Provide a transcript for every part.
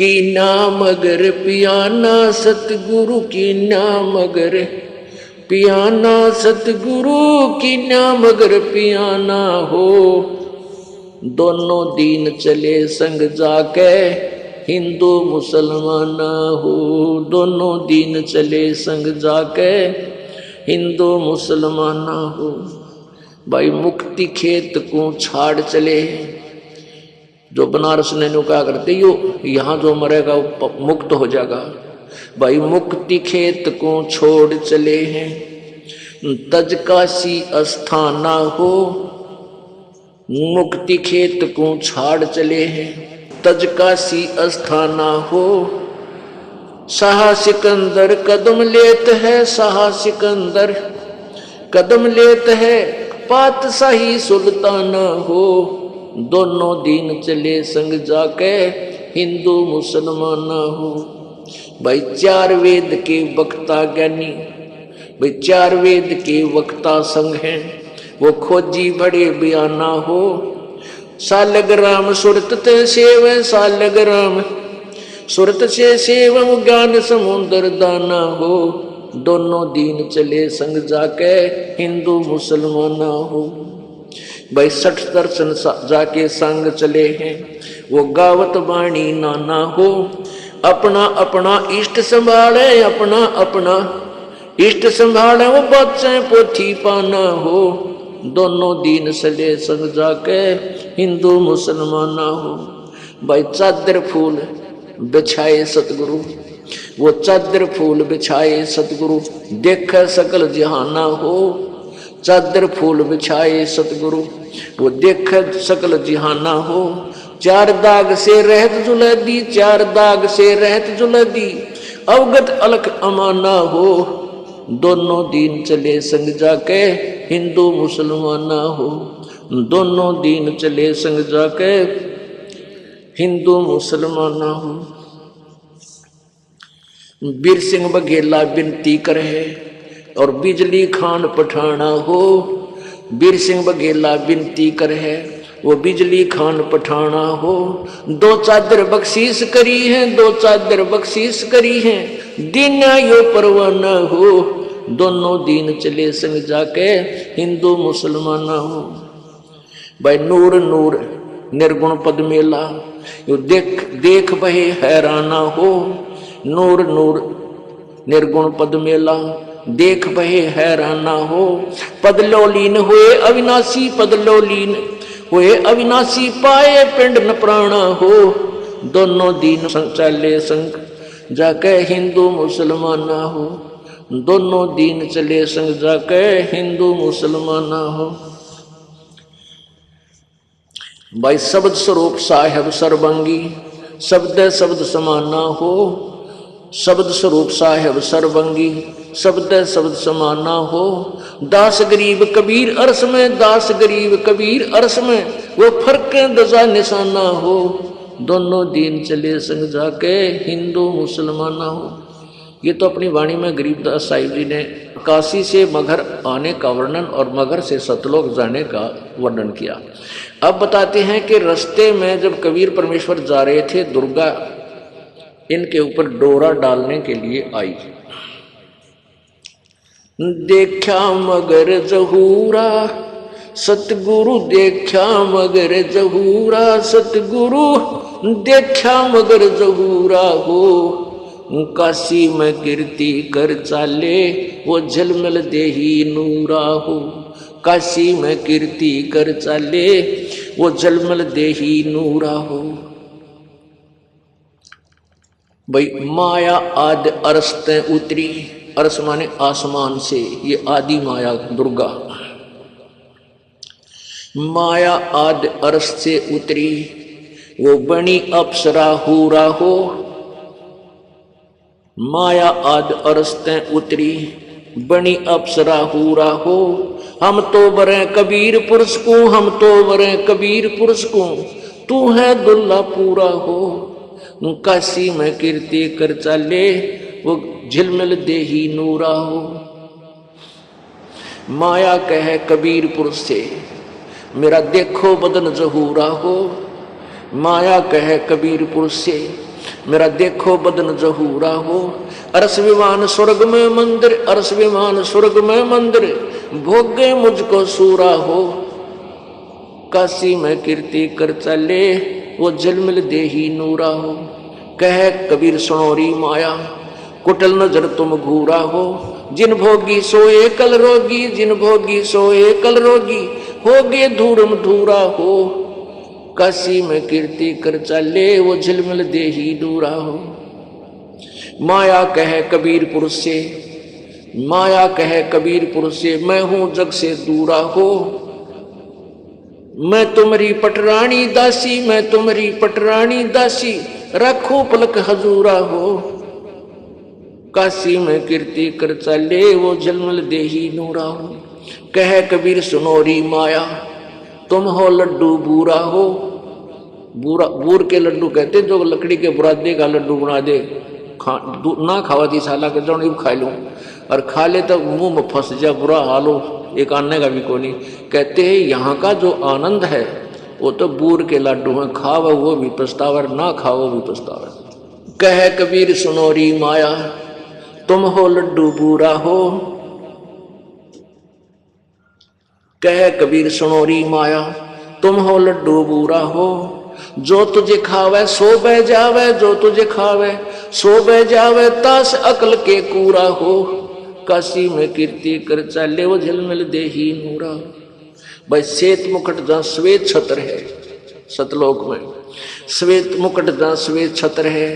की नाम अगर पियाना सतगुरु की नाम अगर पियाना सतगुरु की नाम अगर पियाना हो दोनों दीन चले संग जाके हिंदू मुसलमान हो दोनों दीन चले संग जाके हिंदू मुसलमान हो। भाई मुक्ति खेत को छाड़ चले जो बनारस ने क्या करते यो यहाँ जो मरेगा वो मुक्त हो जाएगा। भाई मुक्ति खेत को छोड़ चले हैं तज काशी अस्थाना हो मुक्ति खेत को छाड़ चले हैं तज काशी अस्थाना हो। शाह सिकंदर कदम लेत है शाह सिकंदर कदम लेत है पातशाही सुल्ताना हो दोनों दीन चले संग जाके हिंदू मुसलमान हो। भाई चार वेद के वक्ता ज्ञानी भाई चार वेद के वक्ता संग हैं वो खोजी बड़े बयाना हो। सालग्राम सुरत ते सेव सालग्राम सुरत से सेवम ज्ञान समुद्र दाना हो दोनों दीन चले संग जाके हिंदू मुसलमान हो। भाई 60 दर्शन जाके संग चले हैं वो गावत वाणी नाना हो। अपना अपना इष्ट संभाले अपना अपना इष्ट संभाले वो बच्चे पोथी पाना हो दोनों दीन चले संग जाके हिंदू मुसलमान हो। भाई चादर फूल बिछाए सतगुरु वो चादर फूल बिछाए सतगुरु देख सकल जहाना हो। चादर फूल बिछाए सतगुरु वो देख सकल जिहाना हो। चार दाग से रहत जुलदी चार दाग से रहत जुलदी अवगत अलख अमाना हो दोनों दीन चले संग जाके हिंदू मुसलमान हो दोनों दीन चले संग जाके हिंदू मुसलमान हो। बीर सिंह बघेला विनती करे और बिजली खान पठाना हो। बीर सिंह बघेला विनती करे वो बिजली खान पठाना हो। दो चादर बख्शीश करी है दो चादर बख्शीश करी है दिन यो परवाना हो दोनों दीन चले संग जाके हिंदू मुसलमान हो। भाई नूर नूर निर्गुण पद मेला यो देख देख बहे हैराना हो। नूर नूर निर्गुण पद मेला देख बहे हैराना हो। पदलोलीन हुए अविनाशी पदलोलीन हुए अविनाशी पाए पिंड न प्राणा हो दोनों दीन चले संग जाके हिंदू मुसलमान हो दोनों दीन चले संग जाके हिंदू मुसलमान हो। भाई शब्द स्वरूप साहेब सर्वंगी शब्द शब्द समाना हो। शब्द स्वरूप साहेब सर्वंगी शब्द शब्द समाना हो। दास गरीब कबीर अरस में दास गरीब कबीर अरस में वो फर्क दजा निशाना हो दोनों दीन चले संग जाके हिंदू मुसलमान हो। ये तो अपनी वाणी में गरीबदास साहिब जी ने काशी से मगहर आने का वर्णन और मगहर से सतलोक जाने का वर्णन किया। अब बताते हैं कि रास्ते में जब कबीर परमेश्वर जा रहे थे दुर्गा इनके ऊपर डोरा डालने के लिए आई। देखा मगर जहूरा सतगुरु देखा मगर जहूरा सतगुरु देखा मगर जहूरा हो। काशी में कीर्ति कर चाले वो झलमल देही नूरा हो। काशी में कीर्ति कर चाले वो झलमल देही नूरा हो। भाई माया आदि अरस्ते उतरी अरस माने आसमान से ये आदि माया दुर्गा माया आदि अरस से उतरी वो बनी अप्सरा हूरा हो। माया आदि अरस्ते उतरी बनी अप्सरा हूरा हो। हम तो बरे कबीर पुरुष को हम तो बरे कबीर पुरुष को तू है दुल्ला पूरा हो। काशी में कीर्ति कर चाले वो झिलमिल देही नूरा हो। माया कहे कबीर पुरुष से मेरा देखो बदन जहूरा हो। माया कहे कबीर पुरुष से मेरा देखो बदन जहूरा हो। अरस विमान स्वर्ग में मंदिर, अरस विमान स्वर्ग में मंदिर, भोगे मुझको सूरा हो। काशी में कीर्ति कर चले, वो झिलमिल देही नूरा हो। कह कबीर सुनोरी माया, कुटिल नजर तुम घूरा हो। जिन भोगी सोए कल रोगी, जिन भोगी सोए कल रोगी, होगे धूरम धूरा हो। काशी में कीर्ति कर चले, वो झिलमिल देही दूरा हो। माया कहे कबीरपुर से, माया कहे कबीरपुर से, मैं हूं जग से दूरा हो। मैं तुम्हारी पटरानी दासी, मैं तुम्हारी पटरानी दासी, रखो पलक हजूरा हो। काशी में कीर्ति कर चले, वो झिलमिल देही नूरा हो। कह कबीर सुनोरी माया, तुम हो लड्डू बूरा हो। बूरा, बूर के लड्डू कहते जो लकड़ी के बुरादे का लड्डू बना दे, ना खावा थी साला के जो खा लूं, और खा ले तो मुंह में फंस जा, बुरा हाल हो, एक आने का भी कोई नहीं। कहते हैं यहाँ का जो आनंद है वो तो बूर के लड्डू में, खाओ वो भी पछतावा, ना खाओ भी पछतावा। कह कबीर सुनोरी माया, तुम हो लड्डू बूरा हो। कह कबीर सुनोरी माया, तुम हो लड्डू बूरा हो। जो तुझे खावे सो बह जावे, जो तुझे खावे सो बह जावे, तास अकल के कूरा हो। काशी में कीर्ति कर चले, वो झिलमिल देही नूरा। भाई श्वेत मुकुट जहां श्वेत छत्र है, सतलोक में श्वेत मुकुट जहां श्वेत छत्र है,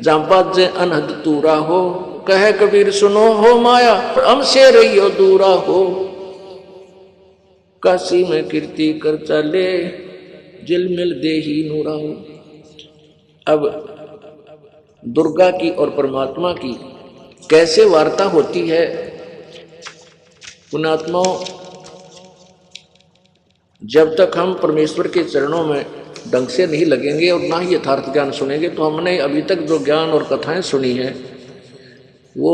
जहां बाजे अनहद तूरा हो। कहे कबीर सुनो हो माया, हमसे रहियो दूरा हो। काशी में कीर्ति कर चले, झिलमिल देही नूरा हो। अब दुर्गा की और परमात्मा की कैसे वार्ता होती है। पुण्यात्माओं, जब तक हम परमेश्वर के चरणों में ढंग से नहीं लगेंगे और ना ही यथार्थ ज्ञान सुनेंगे, तो हमने अभी तक जो ज्ञान और कथाएं सुनी हैं वो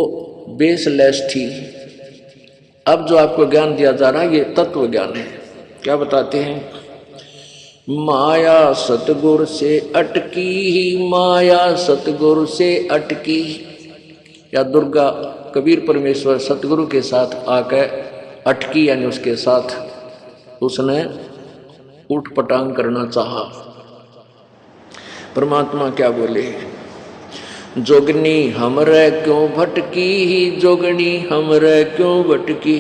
बेसलेस थी। अब जो आपको ज्ञान दिया जा रहा है ये तत्व ज्ञान है। क्या बताते हैं? माया सतगुर से अटकी, माया सतगुर से अटकी। या दुर्गा कबीर परमेश्वर सतगुरु के साथ आकर अटकी, यानी उसके साथ उसने उठ पटांग करना चाहा। परमात्मा क्या बोले? जोगनी हमरे क्यों भटकी, जोगनी हमरे क्यों भटकी।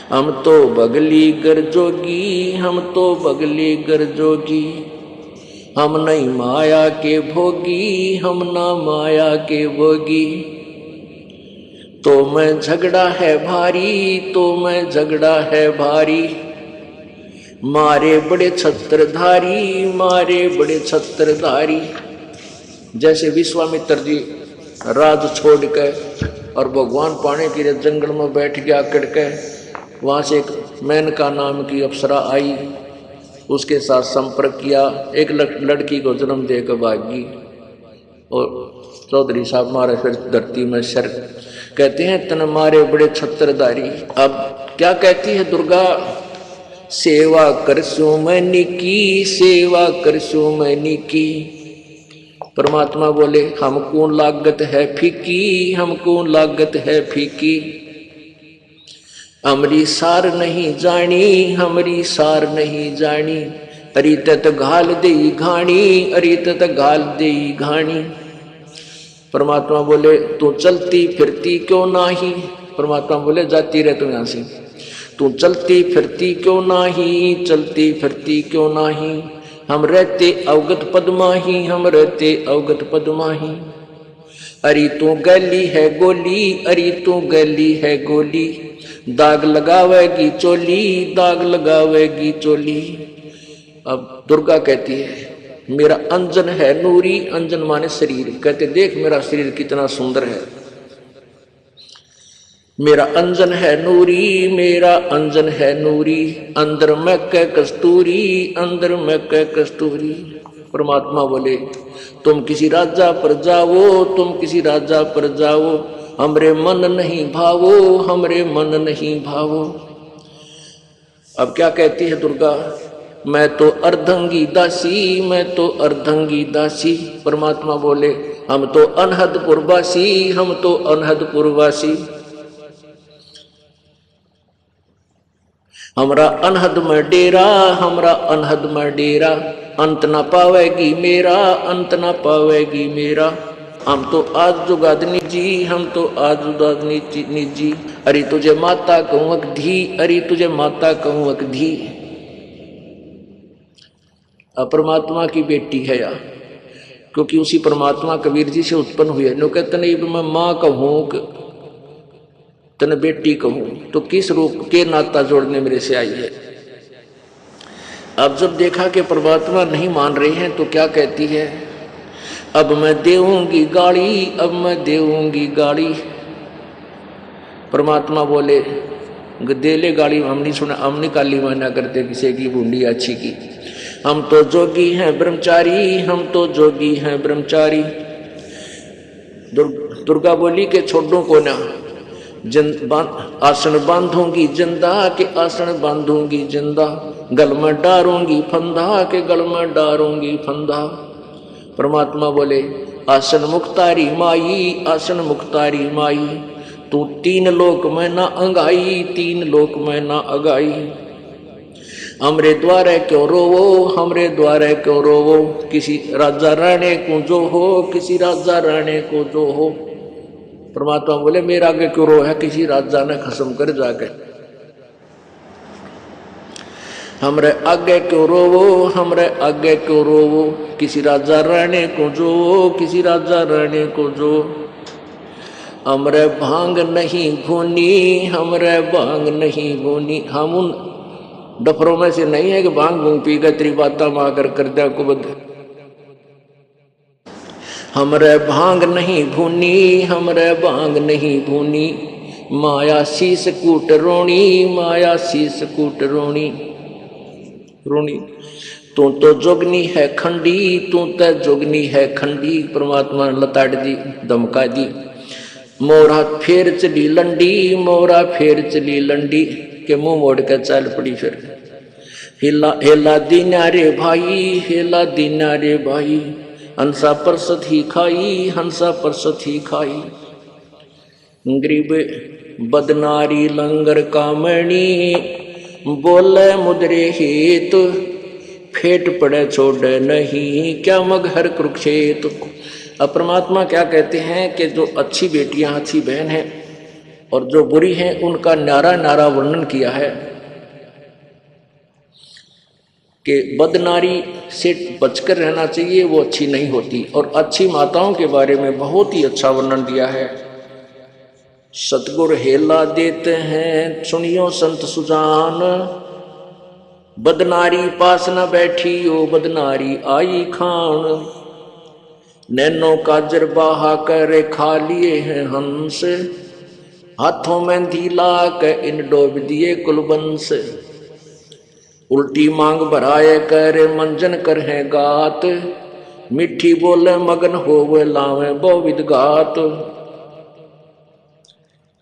हम तो बगली गर जोगी, हम तो बगली गर जोगी। हम नहीं माया के भोगी, हम ना माया के भोगी। तो मैं झगड़ा है भारी, तो मैं झगड़ा है भारी। मारे बड़े छत्रधारी, मारे बड़े छत्रधारी। जैसे विश्वामित्र जी राज छोड़ के और भगवान पाने के लिए जंगल में बैठ गया अकड़ के, वहाँ से एक मेनका नाम की अप्सरा आई, उसके साथ संपर्क किया, एक लड़की को जन्म देकर भागी और चौधरी साहब मारे फिर धरती में सर। कहते हैं तन मारे बड़े छत्रधारी। अब क्या कहती है दुर्गा? सेवा करसू मैनी की, सेवा करसू मैनी की। परमात्मा बोले हमको लागत है फीकी, हमको लागत है फीकी। हमरी सार नहीं जानी, हमरी सार नहीं जानी। अरी तत घाल दे घाणी, अरी तत घाल दे घाणी। परमात्मा बोले तू चलती फिरती क्यों नाही। परमात्मा बोले जाती रहे तुम यहाँ से, तू चलती फिरती क्यों नाही, चलती फिरती क्यों नाही। हम रहते अवगत पद्माही, हम रहते अवगत पद्माही। अरे तू गली है गोली, अरे तू गली है गोली। दाग लगावेगी चोली, दाग लगावेगी चोली। अब दुर्गा कहती है मेरा अंजन है नूरी, अंजन माने शरीर। कहते देख मेरा शरीर कितना सुंदर है। मेरा अंजन है नूरी, मेरा अंजन है नूरी। अंदर में कै कस्तूरी, अंदर में कै कस्तूरी। परमात्मा बोले तुम किसी राजा पर जाओ, तुम किसी राजा पर जाओ। हमरे मन नहीं भावो, हमरे मन नहीं भावो। अब क्या कहती है दुर्गा? मैं तो अर्धंगी दासी, मैं तो अर्धंगी दासी। परमात्मा बोले हम तो अनहदपुर वासी, हम तो अनहदपुर वासी। हमरा अनहद में डेरा, हमरा अनहद में डेरा, अंत न पावेगी मेरा, अंत न पावेगी मेरा। हम तो आज जुगादनी जी, हम तो आज जुगादनी जी। अरे तुझे माता कहूँ अकधी, अरे तुझे माता कहूँ अकधी। परमात्मा की बेटी है यार, क्योंकि उसी परमात्मा कबीर जी से उत्पन्न हुई है। नो कहते नहीं मैं माँ कहूँ तने बेटी कहूँ, तो किस रूप के नाता जोड़ने मेरे से आई है। अब जब देखा कि परमात्मा नहीं मान रहे हैं तो क्या कहती है, अब मैं देऊंगी गाड़ी, अब मैं देऊंगी गाड़ी। परमात्मा बोले दे ले गाड़ी, हम नहीं सुना, हम नहीं काली माना करते किसी की बूंदी अच्छी की। हम तो जोगी हैं ब्रह्मचारी, हम तो जोगी हैं ब्रह्मचारी। दुर्गा बोली के छोड़ो को ना, आसन बांधूंगी जिंदा के आसन बांधूंगी जिंदा, गल में डारूंगी फंदा के गल में डारूंगी फंदा। परमात्मा बोले आसन मुख्तारी माई, आसन मुख्तारी माई। तू तीन लोक में ना अंगाई, तीन लोक में ना अगाई। हमरे द्वारे क्यों रोवो, हमरे द्वारे क्यों रोवो, किसी राजा राणे को जो हो, किसी राजा राणे को जो हो। परमात्मा बोले मेरा आगे क्यों रो है, किसी राजा ने खसम कर जाके। हमरे आगे क्यों रोवो, हमरे आगे क्यों रोवो, किसी राजा राणे को जो, किसी राजा राणे को जो। हमरे भांग नहीं भूनी, हमरे भांग नहीं भूनी। हम उन डफरों में से नहीं है कि भांग भूंग पी कर तेरी बाता माँ कर दिया को बद। हमरे भांग नहीं भूनी, हमरे भांग नहीं भूनी। माया शीस कूट रोणी, माया शीस कूट रोणी रोणी। तू तो जोगनी है खंडी, तू तो जोगनी है खंडी। परमात्मा ने लताड़ दी, धमका दी। मोरा फेर चली लंडी, मोरा फेर चली लंडी के मुंह मोड़ के चल पड़ी। फिर हिला हेला दीना रे भाई, हेला दीना रे भाई। हंसा परसत ही खाई, हंसा परसत ही खाई। गरीब बदनारी लंगर कामणी, बोले मुद्रे हेत, फेट पड़े छोड़े नहीं, क्या मगहर कुरुक्षेत्र। अब परमात्मा क्या कहते हैं कि जो अच्छी बेटियां, अच्छी बहन हैं और जो बुरी हैं, उनका नारा नारा वर्णन किया है कि बदनारी से बचकर रहना चाहिए, वो अच्छी नहीं होती। और अच्छी माताओं के बारे में बहुत ही अच्छा वर्णन दिया है। सतगुर हेला देते हैं सुनियो संत सुजान, बदनारी पास न बैठी ओ बदनारी आई खान। नैनो काजर बाहा कर खा लिए हैं हंस, हाथों में धीला के इन डोब दिए कुलबंस। उल्टी मांग भराए कर मंजन कर है गात, मिठी बोले मगन होवे लावे बहुविध घात।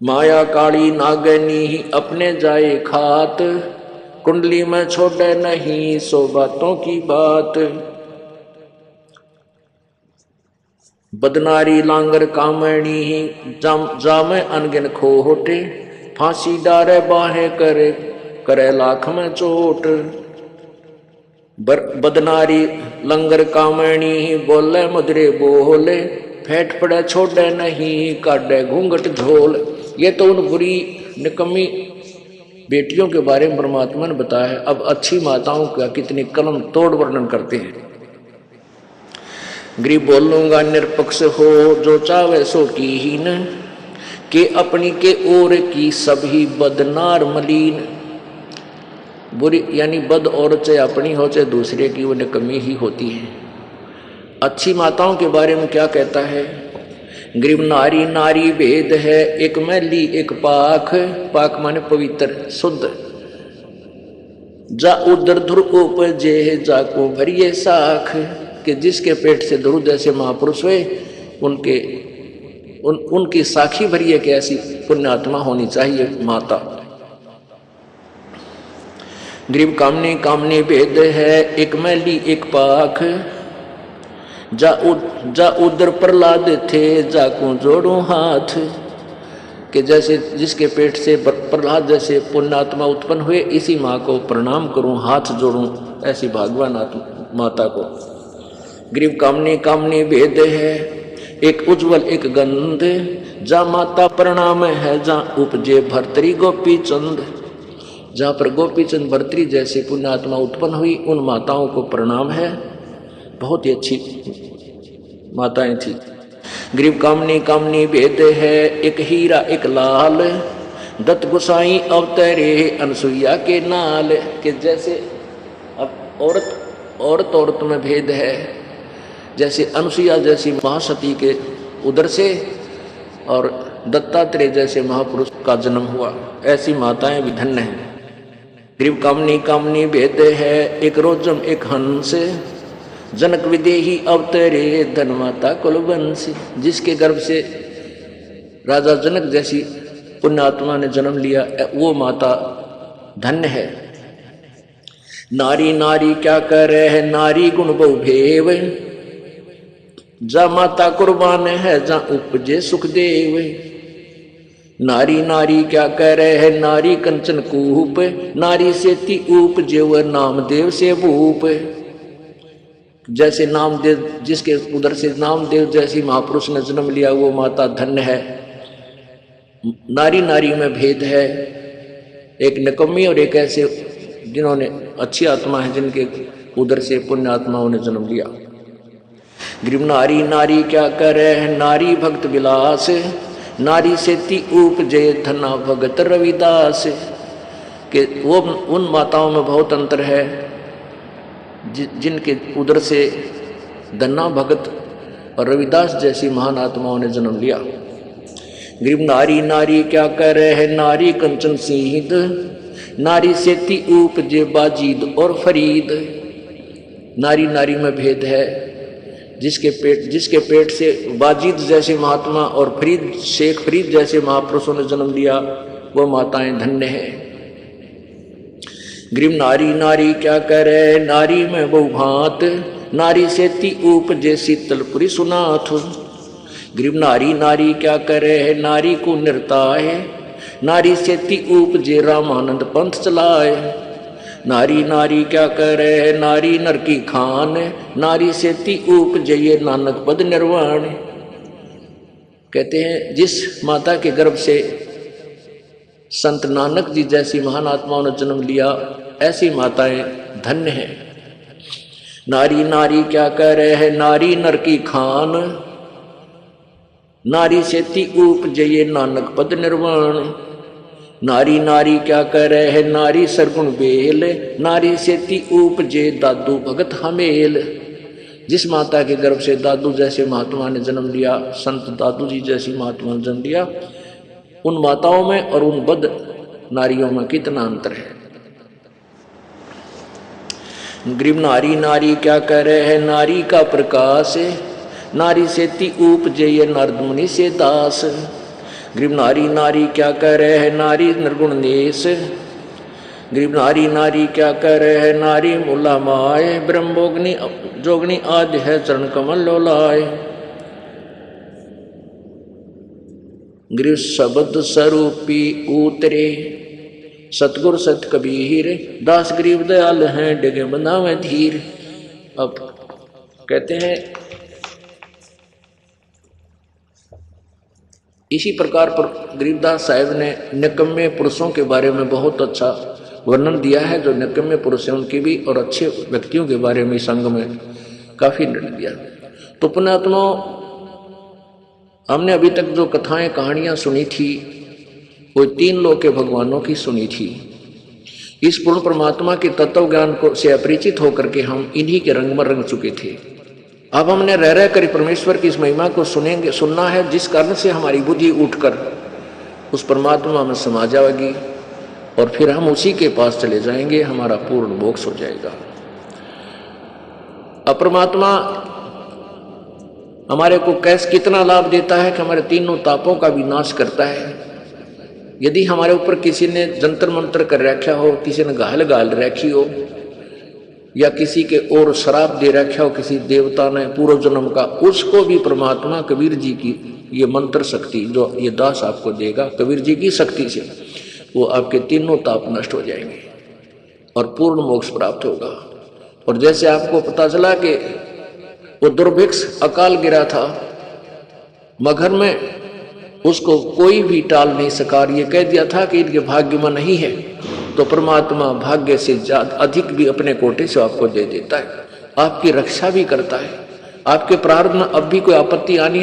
माया काली नागनी अपने जाए खात, कुंडली में छोड़े नहीं सो बातों की बात। बदनारी लांगर कामणी जामे अनगिन खोटे, फांसी डारे बाहे करे करे लाख में चोट। बदनारी लंगर कामणी बोले मुद्रे बोले, फेंट पड़े छोड़े नहीं काटे घूंघट झोल। ये तो उन बुरी निकम्मी बेटियों के बारे में परमात्मा ने बताया है। अब अच्छी माताओं का कितनी कलम तोड़ वर्णन करते हैं। गरीब बोलूंगा निरपक्ष हो जो चावे सो की हीन, के अपनी के ओर की सभी बदनार मलीन। बुरी यानी बद औरत चाहे अपनी हो चाहे दूसरे की, वो निकम्मी ही होती है। अच्छी माताओं के बारे में क्या कहता है, गरीब नारी नारी भेद है, एक मैली एक पाख। पाक माने पवित्र शुद्ध। जा उदर धुर उपजे जाको भरिए साख, कि जिसके पेट से ध्रुव जैसे महापुरुष हुए उनकी साखी भरी है कि ऐसी पुण्यात्मा होनी चाहिए माता। ग्रीव कामनी कामनी भेद है, एक मैली एक पाख। जा उधर प्रहलाद थे, जाकू जोड़ू हाथ। कि जैसे जिसके पेट से प्रहलाद जैसे पुण्यात्मा उत्पन्न हुए, इसी माँ को प्रणाम करूं, हाथ जोड़ूं, ऐसी भागवान माता को। ग्रीव कामनी कामनी भेद है, एक उज्जवल एक गंध। जा माता प्रणाम है, जहाँ उपजे भर्तरी गोपी चंद। जहाँ पर गोपी चंद भर्तरी जैसी पुण्यात्मा उत्पन्न हुई, उन माताओं को प्रणाम है। बहुत ही अच्छी माताएं थी। ग्रीव कामनी कामनी भेद है, एक हीरा एक लाल। दत्त गोसाई अवतरे अनसुईया के नाल। के जैसे अब औरत में भेद है, जैसे अनसुईया जैसी महासती के उदर से और दत्तात्रेय जैसे महापुरुष का जन्म हुआ, ऐसी माताएं भी धन्य हैं। ग्रीव कामनी कामनी भेद है, एक रोजम एक हंस। जनक विदेही अवतरे धनमाता कुलवंशी। जिसके गर्भ से राजा जनक जैसी पुण्यात्मा ने जन्म लिया, वो माता धन्य है। नारी नारी क्या करे है, नारी गुण बहु भेव। जा माता कुर्बान है, जा उपजे सुखदेव। नारी नारी क्या कह रहे है, नारी कंचन कूप। नारी से ती उपजे व नामदेव से भूप। जैसे नामदेव, जिसके उधर से नामदेव जैसी महापुरुष ने जन्म लिया, वो माता धन्य है। नारी नारी में भेद है, एक निकम्मी और एक ऐसे जिन्होंने अच्छी आत्मा है, जिनके उधर से पुण्य आत्माओं ने जन्म लिया। ग्रीव नारी नारी क्या करे है, नारी भक्त विलास। नारी से ती उपजे धना भगत रविदास। के वो उन माताओं में बहुत अंतर है जिनके उदर से धन्ना भगत और रविदास जैसी महान आत्माओं ने जन्म लिया। ग्रीव नारी नारी क्या कह रहे हैं, नारी कंचन सीध। नारी से ती उपजे बाजीद और फरीद। नारी नारी में भेद है, जिसके पेट से बाजीद जैसे महात्मा और फरीद शेख फरीद जैसे महापुरुषों ने जन्म लिया, वो माताएं धन्य है। ग्रीव नारी नारी क्या करे, नारी में बहुभांत। नारी से ती उपजे शीतलपुरी सुनाथ। ग्रीव नारी नारी क्या करे है, नारी को निर्ताय। नारी से ती उपजे रामानंद पंथ चलाए। नारी नारी क्या करे है, नारी नर की खान। नारी से ती उपजे ये नानक पद निर्वाण। कहते हैं जिस माता के गर्भ से संत नानक जी जैसी महान आत्माओं ने जन्म लिया, ऐसी माताएं धन्य हैं। नारी नारी क्या कह रहे हैं, नारी नर की खान। नारी से ती उपजे ये नानक पद निर्वाण। नारी नारी क्या कह रहे हैं, नारी सरगुण बेल। नारी से ती उपजे दादू भगत हमेल। जिस माता के गर्भ से दादू जैसे महात्मा ने जन्म लिया, संत दादू जी जैसी महात्मा ने जन्म लिया, उन माताओं में और उन बद नारियों में कितना अंतर है। ग्रीव नारी नारी क्या कह रहे हैं, नारी का प्रकाश। नारी से ती उपजे ये नारद मुनि से दास। ग्रीव नारी नारी क्या कह रहे हैं, नारी निर्गुण नेश। ग्रीव नारी नारी क्या कह रहे हैं, नारी मूला माए। ब्रह्मोग्नि जोगनी आज है चरण कमल लोलाए। ग्रीव शब्द स्वरूपी उतरे, सतगुर सत कबीर। दास गरीब दयाल हैं, डिगे बनावे धीर। अब कहते हैं इसी प्रकार पर गरीबदास साहिब ने निकम्मे पुरुषों के बारे में बहुत अच्छा वर्णन दिया है। जो निकम्मे पुरुष हैं उनकी भी और अच्छे व्यक्तियों के बारे में संग में काफी निर्णय दिया। तो पुण्यात्माओं, हमने अभी तक जो कथाएं कहानियां सुनी थी, वो तीन लोक के भगवानों की सुनी थी। इस पूर्ण परमात्मा के तत्व ज्ञान को से अपरिचित होकर के हम इन्हीं के रंग में रंग चुके थे। अब हमने रह रह कर परमेश्वर की इस महिमा को सुनना है, जिस कारण से हमारी बुद्धि उठकर उस परमात्मा में समा जाएगी और फिर हम उसी के पास चले जाएंगे, हमारा पूर्ण मोक्ष हो जाएगा। अब परमात्मा हमारे को कितना लाभ देता है कि हमारे तीनों तापों का विनाश करता है। यदि हमारे ऊपर किसी ने जंतर मंत्र कर रखा हो, किसी ने गाल गाल रखी हो, या किसी के और शराब दे रखा हो किसी देवता ने पूर्व जन्म का, उसको भी परमात्मा कबीर जी की ये मंत्र शक्ति जो ये दास आपको देगा, कबीर जी की शक्ति से वो आपके तीनों ताप नष्ट हो जाएंगे और पूर्ण मोक्ष प्राप्त होगा। और जैसे आपको पता चला कि वो दुर्भिक्ष अकाल गिरा था मगहर में, उसको कोई भी टाल नहीं सका, ये कह दिया था कि इनके भाग्य में नहीं है, तो परमात्मा भाग्य से अधिक भी अपने कोटे से आपको दे देता है, आपकी रक्षा भी करता है। आपके प्रारब्ध में अब भी कोई आपत्ति आनी